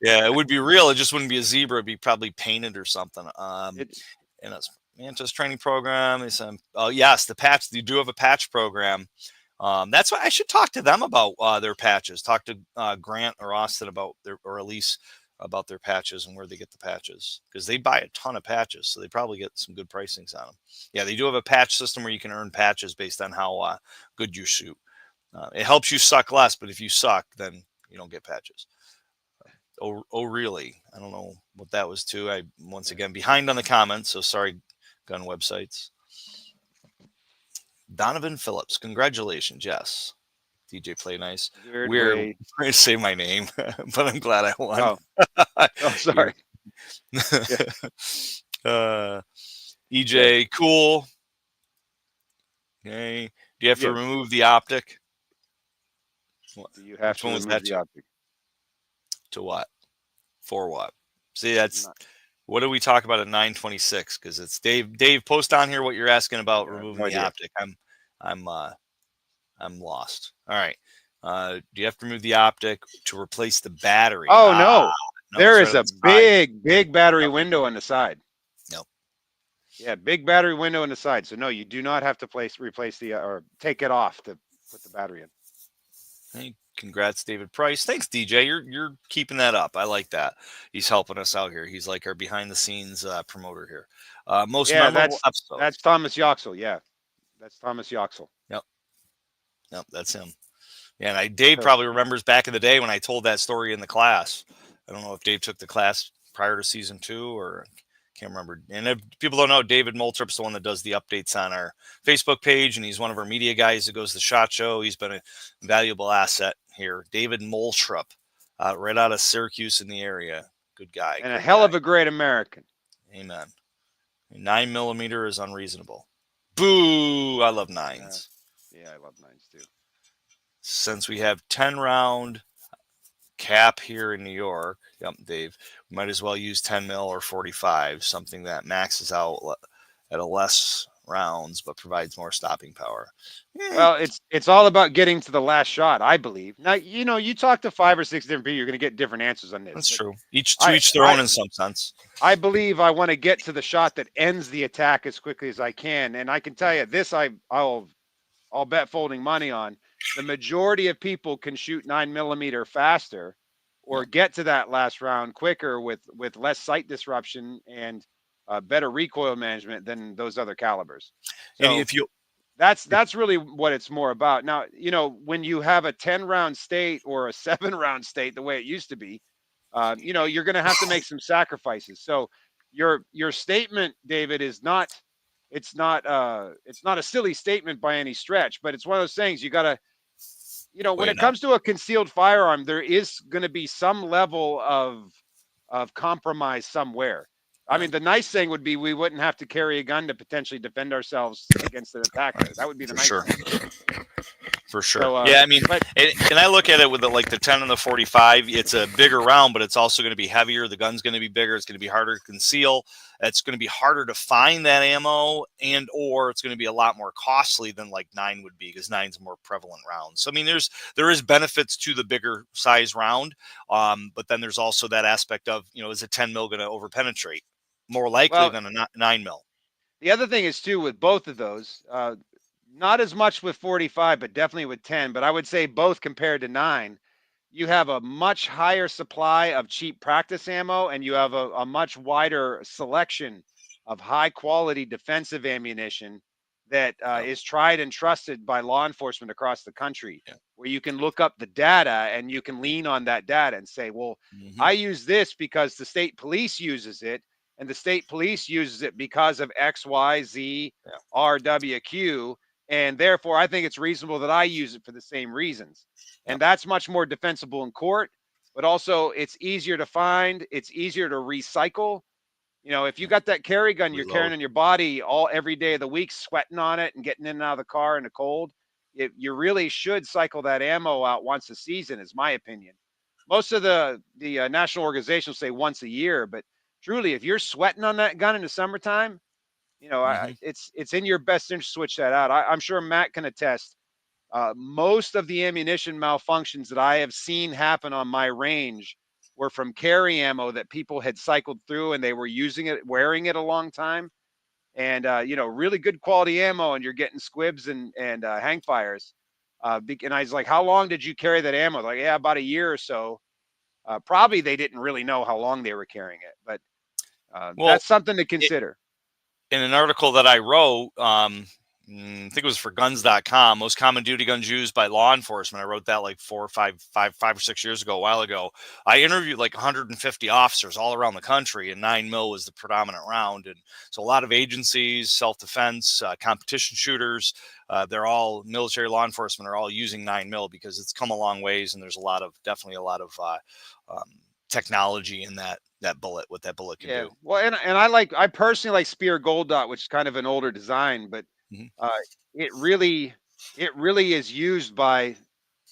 Yeah, it would be real. It just wouldn't be a zebra. It'd be probably painted or something. And it's Mantis training program. They said, oh yes, the patch. You do have a patch program. That's why I should talk to them about their patches. Talk to Grant or Austin about or Elise about their patches and where they get the patches, because they buy a ton of patches, so they probably get some good pricings on them. Yeah, they do have a patch system where you can earn patches based on how good you shoot. It helps you suck less, but if you suck, then you don't get patches. Oh, really? I don't know what that was too. I once again behind on the comments, so sorry, gun websites. Donovan Phillips, congratulations. Yes. DJ Play Nice. Weird way to say my name, but I'm glad I won. Oh sorry. EJ, cool. Okay. Do you have to remove the optic? Do you have to remove the optic? To what? For what? See, that's what do we talk about at 9:26? Because it's Dave. Dave, post on here what you're asking about removing the optic. I'm lost. All right. Do you have to remove the optic to replace the battery? Oh no, there is a big battery window on the side. Nope. Yeah, big battery window on the side. So no, you do not have to replace the or take it off to put the battery in. Hey, congrats, David Price. Thanks, DJ. You're keeping that up. I like that. He's helping us out here. He's like our behind the scenes promoter here. Most memorable episode. That's Thomas Yoxel. Yeah, that's Thomas Yoxel. Yep, that's him. Yeah, and Dave probably remembers back in the day when I told that story in the class. I don't know if Dave took the class prior to season 2 or can't remember. And if people don't know, David Moultrip's the one that does the updates on our Facebook page, and he's one of our media guys that goes to the SHOT Show. He's been a valuable asset here. David Moultrip, right out of Syracuse in the area. Good guy. And a hell of a great American. Amen. 9mm is unreasonable. Boo! I love 9s. Yeah, I love 9s too. Since we have 10-round cap here in New York, yep, Dave, we might as well use 10 mil or 45, something that maxes out at a less rounds but provides more stopping power. Well, it's all about getting to the last shot, I believe. Now, you talk to 5 or 6 different people, you're going to get different answers on this. That's true. Each their own in some sense. I believe I want to get to the shot that ends the attack as quickly as I can, and I can tell you this: I'll bet folding money on. The majority of people can shoot 9mm faster or get to that last round quicker with less sight disruption and better recoil management than those other calibers. So and if you that's really what it's more about. Now, when you have a 10-round state or a 7-round state, the way it used to be, you're going to have to make some sacrifices. So, your statement, David, is not. It's not. It's not a silly statement by any stretch, but it's one of those things you got to. When Wait, it no. comes to a concealed firearm, there is going to be some level of compromise somewhere. I Right. mean, the nice thing would be we wouldn't have to carry a gun to potentially defend ourselves against an attacker. Right. That would be the For nice sure. thing. For sure. So, Yeah, I mean, but and I look at it with the 10 and the 45. It's a bigger round, but it's also going to be heavier. The gun's going to be bigger. It's going to be harder to conceal. It's going to be harder to find that ammo, and or it's going to be a lot more costly than like 9 would be, because 9's a more prevalent round. So I mean, there is benefits to the bigger size round, but then there's also that aspect of, is a 10 mil going to over penetrate more likely well, than a 9 mil? the other thing is too with both of those, not as much with 45, but definitely with 10. But I would say both compared to 9, you have a much higher supply of cheap practice ammo, and you have a much wider selection of high quality defensive ammunition that Yep. is tried and trusted by law enforcement across the country, Yeah. where you can look up the data and you can lean on that data and say, well, Hmm. I use this because the state police uses it, and the state police uses it because of X, Y, Z, Yeah. R, W, Q, and therefore I think it's reasonable that I use it for the same reasons. Yep. And that's much more defensible in court, but also it's easier to find, it's easier to recycle. If you Yep. got that carry gun you're Reload. carrying on your body all every day of the week, sweating on it and getting in and out of the car in the cold, you really should cycle that ammo out once a season, is my opinion. Most of the national organizations say once a year, but truly, if you're sweating on that gun in the summertime, Hmm. it's in your best interest to switch that out. I'm sure Matt can attest. Most of the ammunition malfunctions that I have seen happen on my range were from carry ammo that people had cycled through and they were using it, wearing it a long time. And, really good quality ammo, and you're getting squibs and hang fires. And I was like, how long did you carry that ammo? Like, yeah, about a year or so. Probably they didn't really know how long they were carrying it, but Well, that's something to it, consider. in an article that I wrote, I think it was for guns.com, most common duty guns used by law enforcement. I wrote that like 5 or 6 years ago, a while ago. I interviewed like 150 officers all around the country, and 9 mil was the predominant round. And so a lot of agencies, self-defense, competition shooters, they're all military, law enforcement are all using 9 mil because it's come a long ways. And there's definitely a lot of technology in that bullet, what that bullet can Yeah. do. Well, and I personally like Spear Gold Dot, which is kind of an older design, but Mhm. uh, it really it really is used by,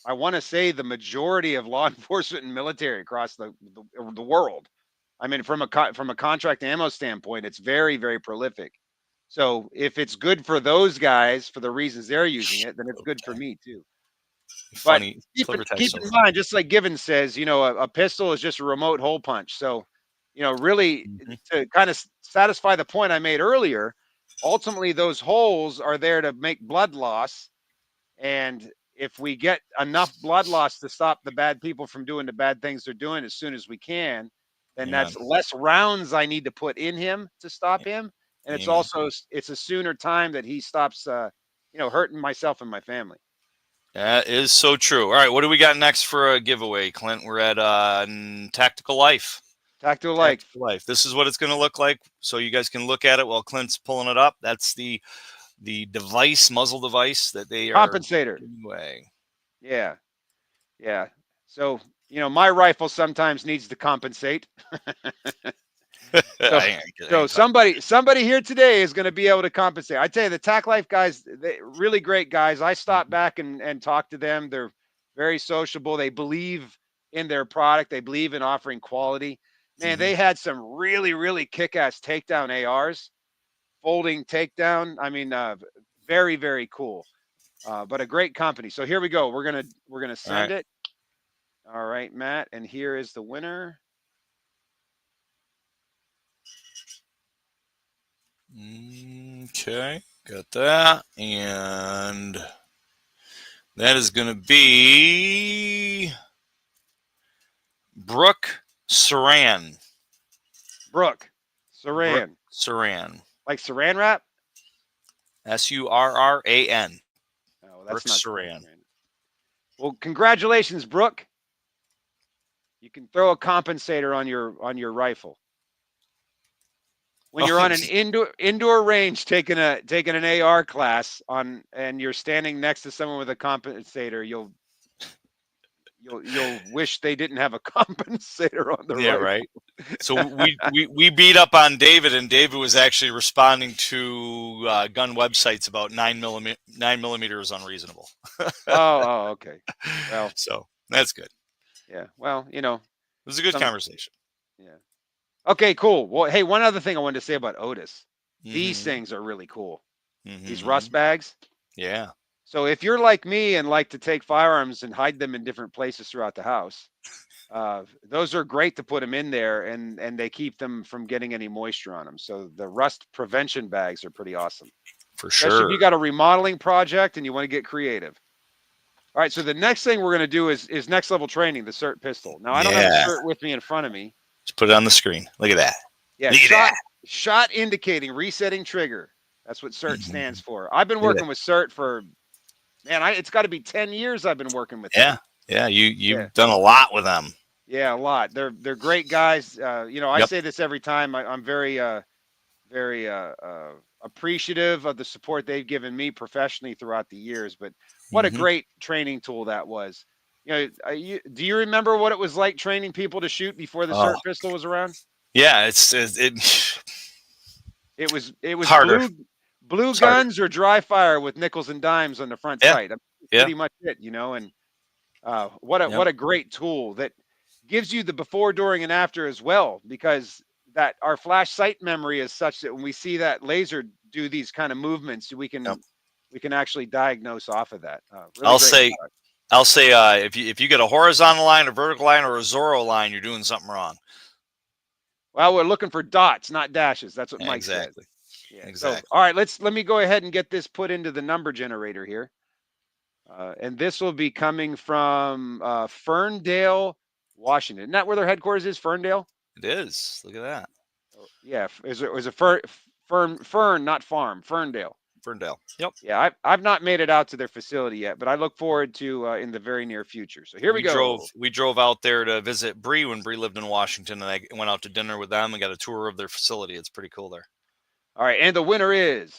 I want to say, the majority of law enforcement and military across the world. I mean, from a contract ammo standpoint, it's very, very prolific. So if it's good for those guys for the reasons they're using it, then it's Clever good for tag. me too. But Funny. keep Clever tag keep so in funny. mind, just like Given says, a pistol is just a remote hole punch. So, really, Mhm. to kind of satisfy the point I made earlier, ultimately those holes are there to make blood loss. And if we get enough blood loss to stop the bad people from doing the bad things they're doing as soon as we can, then Amen. that's less rounds I need to put in him to stop him. And it's Amen. also it's a sooner time that he stops hurting myself and my family. That is so true. All right, what do we got next for a giveaway, Clint? We're at Tactical Life. Tactical life. Tactical Life. This is what it's going to look like, so you guys can look at it while Clint's pulling it up. That's the device, muzzle device that they are Compensator. giving away. Yeah. Yeah. So, my rifle sometimes needs to compensate. So I ain't touching. somebody here today is going to be able to compensate. I tell you, the Tac Life guys, they really great guys. I stopped Mhm. back and talked to them. They're very sociable. They believe in their product. They believe in offering quality. Man, Mhm. they had some really, really kick-ass takedown ARs, folding takedown. I mean, very, very cool. But a great company. So here we go. We're gonna All right. send it. All right, Matt, and here is the winner. Okay, got that, and that is going to be Brooke Saran. Brooke Brooke Saran, Saran. like Saran wrap. Surran. Oh, that's Brooke not Saran Saran. wrap. Well, congratulations, Brooke. You can throw a compensator on your rifle. when you're on an indoor range taking an AR class and you're standing next to someone with a compensator, you'll wish they didn't have a compensator on the Yeah, rifle. right. So we beat up on David, and David was actually responding to gun websites about 9mm is unreasonable. Oh, okay. Well, So that's good. yeah. Well, It was a good conversation. yeah. Okay, cool. Well, hey, one other thing I wanted to say about Otis. These Mm-hmm. things are really cool. These rust Mm-hmm. bags. Yeah. So if you're like me and like to take firearms and hide them in different places throughout the house, those are great to put them in there, and they keep them from getting any moisture on them. So the rust prevention bags are pretty awesome, For especially if sure. you got a remodeling project and you want to get creative. All right, so the next thing we're going to do is next level training, the CERT pistol. Now I don't have the Yeah. CERT with me in front of me. Just put it on the screen. Look at that. Yeah, Look at shot indicating resetting trigger. That's what CERT that. stands for. I've been Look at working with CERT for it's got to be 10 years I've been working with that. them. Yeah. Yeah. Yeah. You've done a lot with them. Yeah, a lot. They're great guys. I Yep. say this every time. I'm very appreciative of the support they've given me professionally throughout the years. But what a Mm-hmm. great training tool that was. Do you remember what it was like training people to shoot before the Oh, CERT pistol was around? yeah. It was harder. blue It's harder. guns or dry fire with nickels and dimes on the front Yeah. sight. That's Yeah. pretty much it, And Yep. what a great tool that gives you the before, during, and after as well, because that our flash sight memory is such that when we see that laser do these kind of movements, Yep. we can actually diagnose off of that. Really I'll great say, product. if you get a horizontal line, a vertical line, or a Zorro line, you're doing something wrong. Well, we're looking for dots, not dashes. That's what Yeah, Mike said. exactly. Yeah. So, Exactly. all right, let me go ahead and get this put into the number generator here. And this will be coming from Ferndale, Washington. Isn't that where their headquarters is? Ferndale? It is. Look at that. Oh, yeah. Is it was a fern, not farm, Ferndale. Ferndale. Yep. Yeah, I've not made it out to their facility yet, but I look forward to in the very near future. So here we go. We drove out there to visit Bree when Bree lived in Washington, and I went out to dinner with them and got a tour of their facility. It's pretty cool there. All right, and the winner is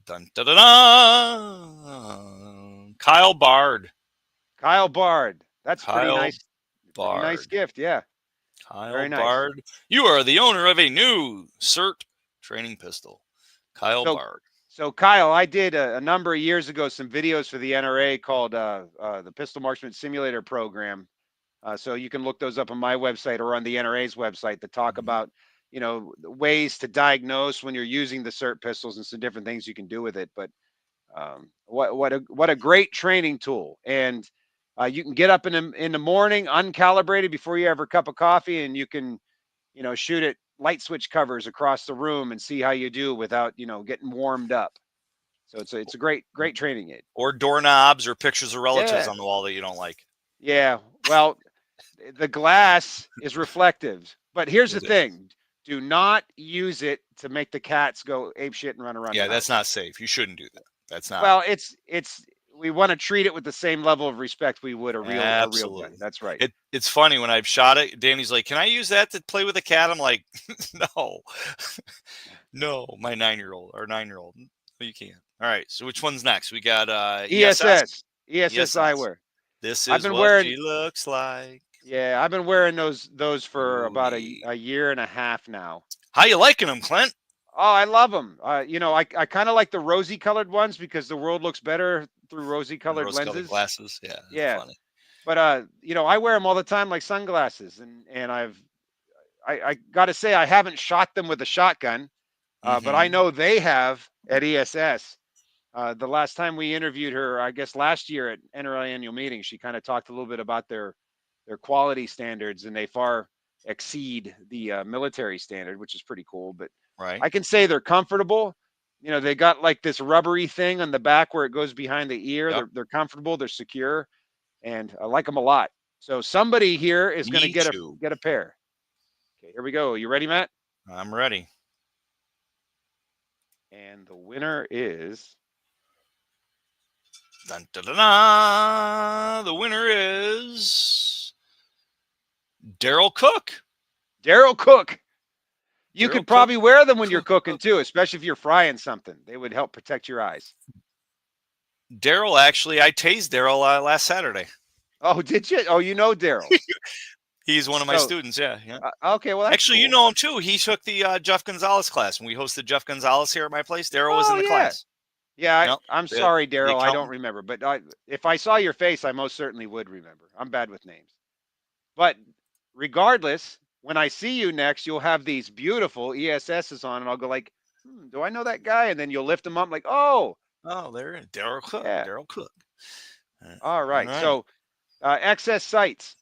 Dun, da, da, da. Kyle Bard. Kyle Bard. That's pretty Kyle nice. Pretty nice Bard. gift. Yeah, Kyle very nice. Bard. You are the owner of a new CERT training pistol. Kyle Bard. So Kyle, I did a number of years ago some videos for the NRA called the Pistol Marksman Simulator Program. So you can look those up on my website or on the NRA's website that talk about ways to diagnose when you're using the CERT pistols and some different things you can do with it. But what a great training tool, and you can get up in the morning uncalibrated before you have a cup of coffee, and you can shoot it light switch covers across the room and see how you do without getting warmed up. So it's a great training aid. Or doorknobs or pictures of relatives Yeah. on the wall that you don't like. Yeah. Well, the glass is reflective, but here's the Is it? thing: do not use it to make the cats go ape shit and run around. Yeah, the that's house. not safe. You shouldn't do that. That's not. Well, it's we want to treat it with the same level of respect we would a real gun. That's right. It's funny when I've shot it. Danny's like, "Can I use that to play with a cat?" I'm like, "No, no." My 9-year-old or 9-year-old. No, you can't. All right. So which one's next? We got ESS eyewear. This I've is been what wearing. she looks like. Yeah, I've been wearing those for about a Ooh-wee. year and a half now. How you liking them, Clint? Oh, I love them. I kind of like the rosy colored ones because the world looks better through rosy colored Rose-colored lenses. glasses. Yeah. Yeah. Funny. But I wear them all the time like sunglasses, and I got to say I haven't shot them with a shotgun, but I know they have at ESS. The last time we interviewed her, I guess last year at NRA annual meeting, she kind of talked a little bit about their quality standards, and they far exceed the military standard, which is pretty cool. But Right. I can say they're comfortable. They got like this rubbery thing on the back where it goes behind the ear. Yep. They're comfortable, they're secure, and I like them a lot. So somebody here is going to get a pair. Okay, here we go. You ready, Matt? I'm ready. And the winner is Dun, da, da, da. The winner is Daryl Cook. Daryl Cook. You Daryl could Cook. probably wear them when you're Cook. cooking too, especially if you're frying something. They would help protect your eyes. Daryl, actually, I tased Daryl last Saturday. Oh, did you? Oh, you know Daryl. He's one of my So, students. Yeah, yeah. okay, well, that's Actually, you cool. know him too. He took the Jeff Gonzalez class, and we hosted Jeff Gonzalez here at my place. Daryl was in Oh, the yeah. class. Yeah, Yep. I'm The, sorry, the Daryl. I don't accountant. remember, but if I saw your face, I most certainly would remember. I'm bad with names. But regardless, when I see you next, you'll have these beautiful ESSs on, and I'll go like, do I know that guy? And then you'll lift them up like, oh, Oh, there, Daryl Cook. yeah. Daryl Cook. All All right. right. So excess sights.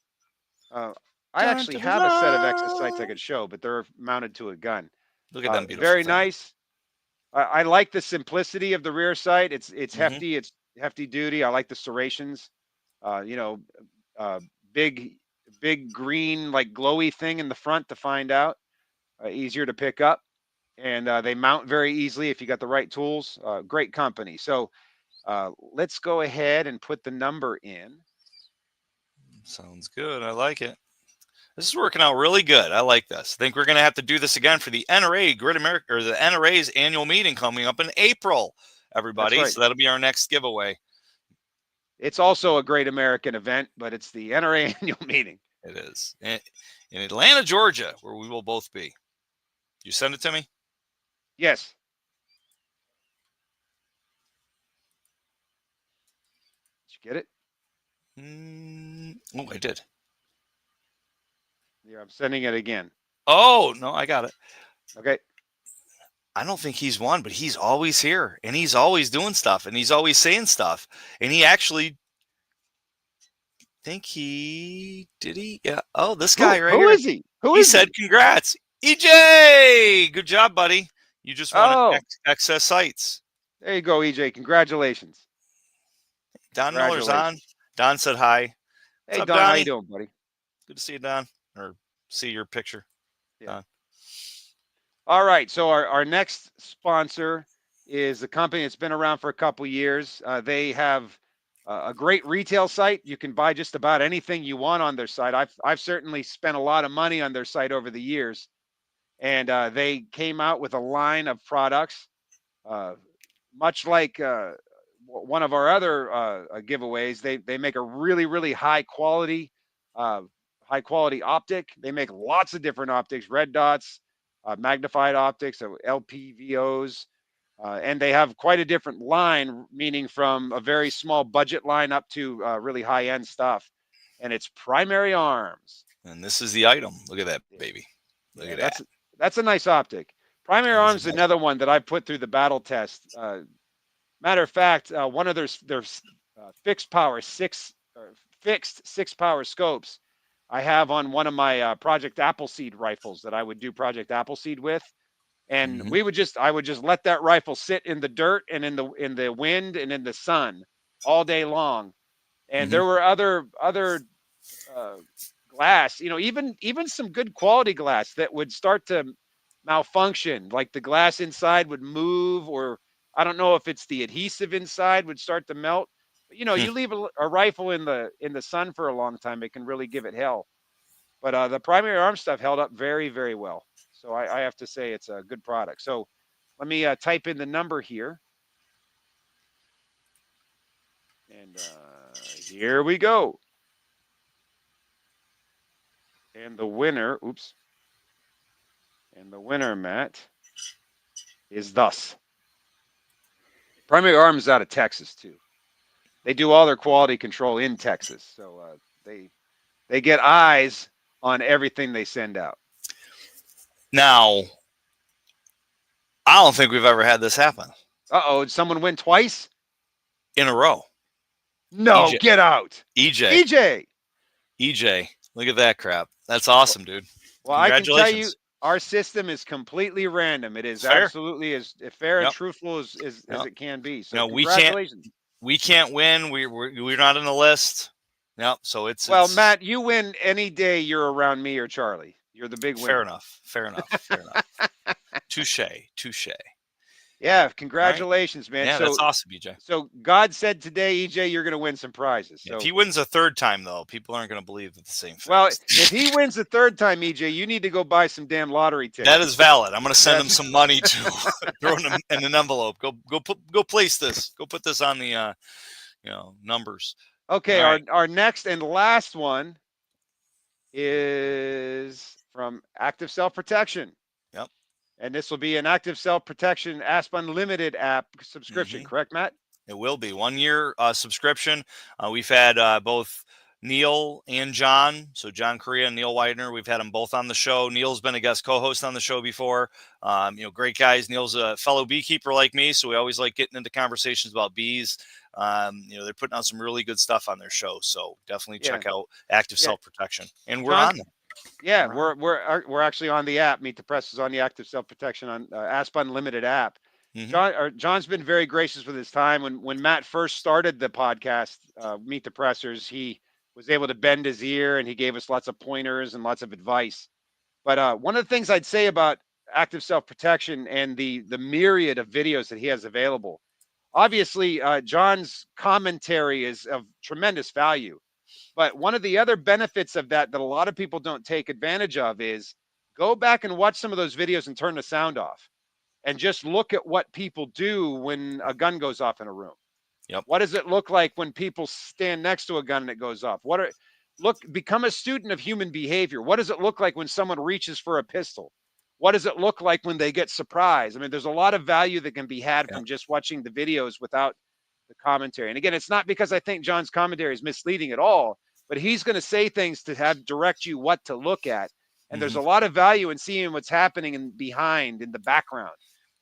I Dun, actually dun, dun, have a set of excess sights I dun. could show, but they're mounted to a gun. Look at them beautiful Very things. nice. I like the simplicity of the rear sight. It's Mm-hmm. hefty. It's hefty duty. I like the serrations. You know, uh, big big green like glowy thing in the front to find out. Easier to pick up, and they mount very easily if you got the right tools. Great company. So let's go ahead and put the number in. Sounds good. I like it. This is working out really good. I like this. I think we're going to have to do this again for the NRA Grid America, or the NRA's annual meeting coming up in April, everybody. Right. So that'll be our next giveaway. It's also a great American event, but it's the NRA annual meeting. It is in Atlanta, Georgia, where we will both be. You send it to me? Yes. Did you get it? Oh, I did. Yeah, I'm sending it again. Oh, no, I got it. Okay. I don't think he's won, but he's always here, and he's always doing stuff, and he's always saying stuff. And he actually, think he did he? Yeah. Oh, this guy right Who here. is he? Who He is said, he? "Congrats, EJ! Good job, buddy. You just won Oh, excess sites." there you go, EJ. Congratulations. Don Miller's on. Congratulations. Don said hi. What's Hey, up, Don, how you Donnie? doing, buddy? Good to see you, Don, or see your picture. Yeah. Don. All right. So our next sponsor is a company that's been around for a couple years. They have a great retail site. You can buy just about anything you want on their site. I've certainly spent a lot of money on their site over the years, and they came out with a line of products, much like one of our other giveaways. They make a really high quality optic. They make lots of different optics, red dots, magnified optics, so LPVOs, and they have quite a different line, meaning from a very small budget line up to really high end stuff. And it's primary arms. And this is the item. Look at that, baby. Look at that. That's a nice optic. Primary arms is another one that I put through the battle test. Matter of fact, one of their fixed six power scopes I have on one of my Project Appleseed rifles that I would do Project Appleseed with, and I would just let that rifle sit in the dirt and in the wind and in the sun all day long. And there were other glass, even some good quality glass that would start to malfunction, like the glass inside would move, or I don't know if it's the adhesive inside would start to melt. But, you leave a rifle in the sun for a long time, it can really give it hell. But the primary arm stuff held up very, very well. So I have to say it's a good product. So let me type in the number here. And here we go. And the winner, Matt, is thus. Primary Arms out of Texas, too. They do all their quality control in Texas. So they get eyes on everything they send out. Now, I don't think we've ever had this happen. Uh-oh, did someone win twice? In a row. No, EJ. get out. EJ. Look at that crap. That's awesome, dude. Well, I can tell you, our system is completely random. It is absolutely as fair and truthful as it can be. So congratulations. We can't win. We're not in the list. Yep. So it's Matt, you win any day you're around me or Charlie. You're the big winner. Fair enough. Touche. Yeah, congratulations, man. Yeah, that's awesome, EJ. So God said today, EJ, you're going to win some prizes. If So, he wins a third time, though, people aren't going to believe that the same well, fixed. if he wins the third time, EJ, you need to go buy some damn lottery That is tickets. valid. I'm going to send him That's some money to throw in an envelope. Go place this. Go put this on the numbers. okay. All right. Our next and last one is from Active Self Protection. Yep. And this will be an Active Self Protection ASP Unlimited app subscription, correct, Matt? It will be 1 year subscription. We've had both Neil and John. So John Correa and Neil Widener. We've had them both on the show. Neil's been a guest co-host on the show before. Great guys. Neil's a fellow beekeeper like me, so we always like getting into conversations about bees. They're putting out some really good stuff on their show. So definitely check out Active Self Protection. And we're on them. Yeah, we're actually on the app. Meet the Press is on the Active Self Protection on ASP Unlimited app. John's been very gracious with his time. When Matt first started the podcast, Meet the Pressers, he was able to bend his ear and he gave us lots of pointers and lots of advice. But one of the things I'd say about Active Self Protection and the myriad of videos that he has available, obviously, John's commentary is of tremendous value. But one of the other benefits of that a lot of people don't take advantage of is go back and watch some of those videos and turn the sound off and just look at what people do when a gun goes off in a room. Yep. What does it look like when people stand next to a gun and it goes off? Become a student of human behavior. What does it look like when someone reaches for a pistol? What does it look like when they get surprised? I mean, there's a lot of value that can be had from just watching the videos without the commentary. And again, it's not because I think John's commentary is misleading at all, but he's going to say things to direct you what to look at. And there's a lot of value in seeing what's happening in the background.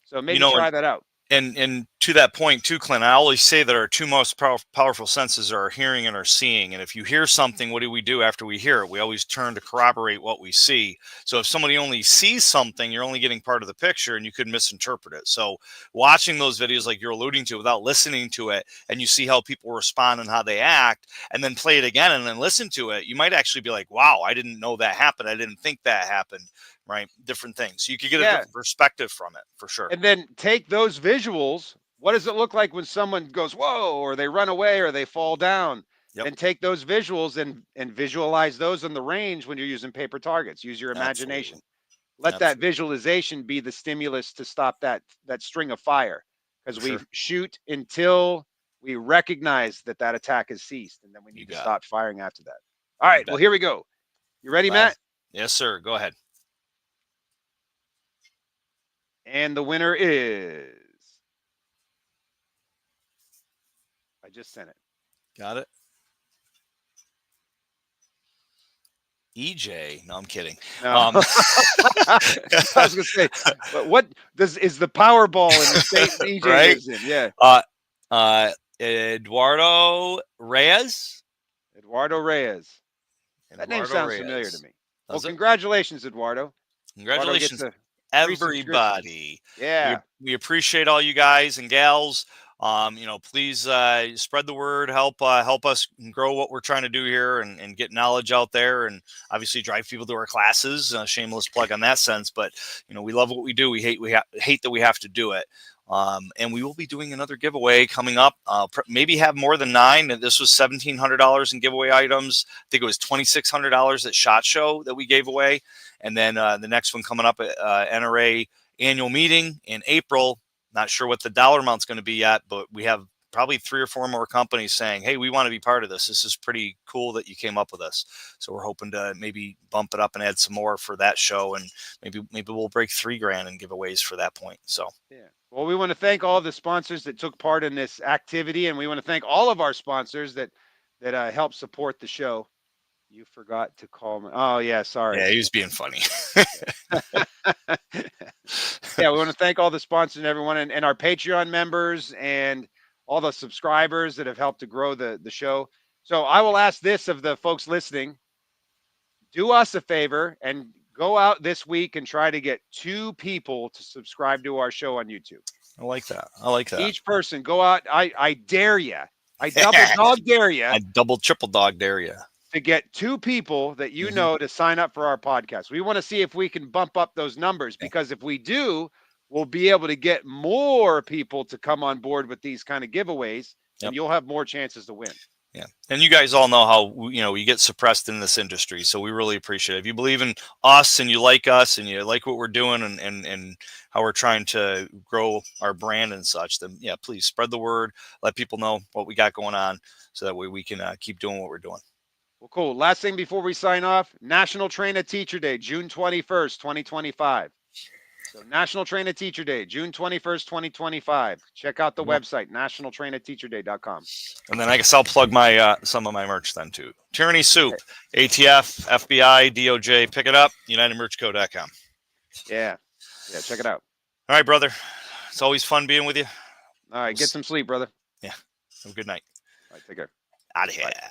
So maybe try that out. And to that point too, Clint, I always say that our two most powerful senses are our hearing and our seeing. And if you hear something, what do we do after we hear it? We always turn to corroborate what we see. So if somebody only sees something, you're only getting part of the picture and you could misinterpret it. So watching those videos like you're alluding to without listening to it, and you see how people respond and how they act, and then play it again and then listen to it, you might actually be like, wow, I didn't know that happened. I didn't think that happened. Right? Different things. So you could get a different perspective from it for sure. And then take those visuals. What does it look like when someone goes, whoa, or they run away or they fall down? And take those visuals and visualize those on the range when you're using paper targets. Use your imagination. Let that visualization be the stimulus to stop that string of fire, because we shoot until we recognize that attack has ceased, and then we need to stop firing after that. All right, well, here we go. You ready, Matt? Yes, sir. Go ahead. And the winner is, I just sent it. Got it. EJ. No, I'm kidding. No. I was gonna say, but what is the Powerball in the state EJ lives in? Yeah. Eduardo Reyes. Eduardo Reyes. That name sounds familiar to me. Well, congratulations, Eduardo. Congratulations, everybody. Yeah. We appreciate all you guys and gals. Please spread the word, help us grow what we're trying to do here and get knowledge out there, and obviously drive people to our classes. Shameless plug on that sense, but we love what we do. We hate that we have to do it. And we will be doing another giveaway coming up. Maybe have more than 9. This was $1,700 in giveaway items. I think it was $2,600 at SHOT Show that we gave away. And then the next one coming up at NRA annual meeting in April. Not sure what the dollar amount's going to be yet, but we have probably 3 or 4 more companies saying, hey, we want to be part of this. This is pretty cool that you came up with this. So we're hoping to maybe bump it up and add some more for that show. And maybe we'll break $3,000 in giveaways for that point. So, yeah. Well, we want to thank all the sponsors that took part in this activity. And we want to thank all of our sponsors that help support the show. You forgot to call me. Oh, yeah. Sorry. Yeah, he was being funny. Yeah, we want to thank all the sponsors and everyone and our Patreon members and all the subscribers that have helped to grow the show. So I will ask this of the folks listening. Do us a favor and go out this week and try to get 2 people to subscribe to our show on YouTube. I like that. Each person go out. I dare you. I double dog dare you. I double triple dog dare you. To get 2 people that you know to sign up for our podcast. We want to see if we can bump up those numbers, because if we do, we'll be able to get more people to come on board with these kind of giveaways, Yep. and you'll have more chances to win. Yeah. And you guys all know how, you get suppressed in this industry. So we really appreciate it. If you believe in us and you like what we're doing and how we're trying to grow our brand and such, then yeah, please spread the word, let people know what we got going on so that way we can keep doing what we're doing. Well, cool. Last thing before we sign off, National Train a Teacher Day, June 21st, 2025. So National Train a Teacher Day, June 21st, 2025. Check out the website, nationaltrainateacherday.com. And then I guess I'll plug my some of my merch then too. Tyranny Soup, ATF, FBI, DOJ, pick it up, UnitedMerchCo.com. Yeah. Yeah, check it out. All right, brother. It's always fun being with you. All right, get some sleep, brother. Yeah. Have a good night. All right, take care. Out of here. Bye.